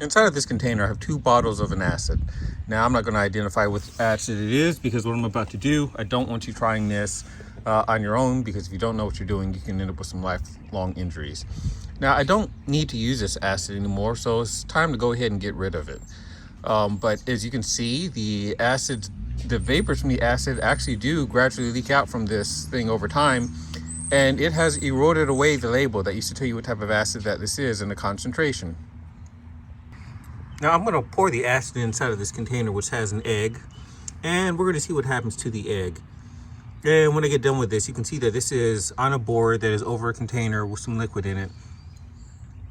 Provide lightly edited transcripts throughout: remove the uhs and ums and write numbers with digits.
Inside of this container, I have 2 bottles of an acid. Now, I'm not going to identify what acid it is because what I'm about to do, I don't want you trying this on your own, because if you don't know what you're doing, you can end up with some lifelong injuries. Now, I don't need to use this acid anymore, so it's time to go ahead and get rid of it. But as you can see, the vapors from the acid actually do gradually leak out from this thing over time, and it has eroded away the label that used to tell you what type of acid that this is and the concentration. Now I'm going to pour the acid inside of this container, which has an egg, and we're going to see what happens to the egg. And when I get done with this, you can see that this is on a board that is over a container with some liquid in it.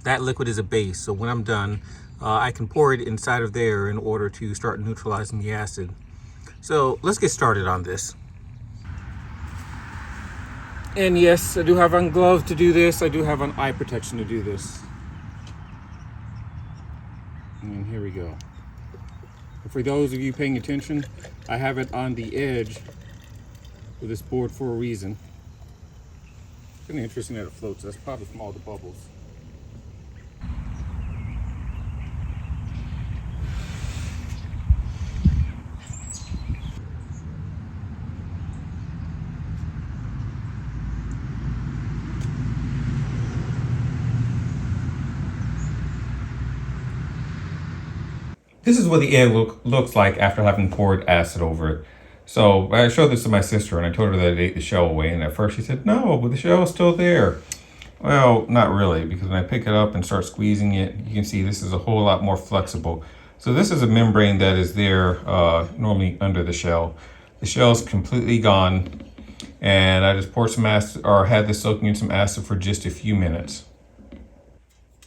That liquid is a base, so when I'm done, I can pour it inside of there in order to start neutralizing the acid. So let's get started on this. And yes, I do have on gloves to do this. I do have on eye protection to do this. And here we go. For those of you paying attention, I have it on the edge of this board for a reason. It's kind of interesting that it floats. That's probably from all the bubbles. This is what the egg looks like after having poured acid over it. So I showed this to my sister and I told her that it ate the shell away. And at first she said, no, but the shell is still there. Well, not really, because when I pick it up and start squeezing it, you can see this is a whole lot more flexible. So this is a membrane that is there normally under the shell. The shell is completely gone. And I just poured some acid, or had this soaking in some acid for just a few minutes.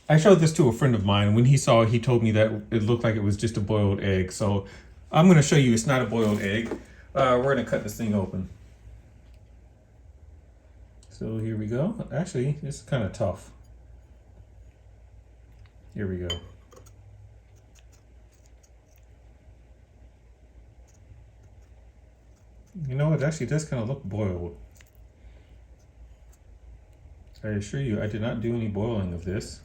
I showed this to a friend of mine. When he saw it, he told me that it looked like it was just a boiled egg. So I'm going to show you it's not a boiled egg. We're going to cut this thing open. So here we go. Actually, it's kind of tough. Here we go. You know, it actually does kind of look boiled. I assure you, I did not do any boiling of this.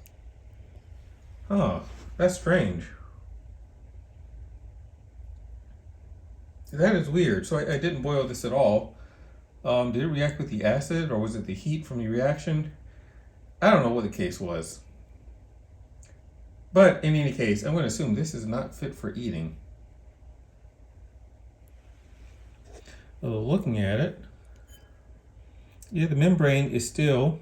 Huh, that's strange. That is weird. So I didn't boil this at all. Did it react with the acid, or was it the heat from the reaction? I don't know what the case was. But in any case, I'm going to assume this is not fit for eating. Looking at it, yeah, the membrane is still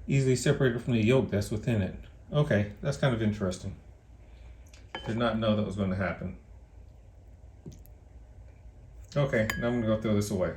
easily separated from the yolk that's within it. Okay, that's kind of interesting. Did not know that was going to happen. Okay, now I'm going to go throw this away.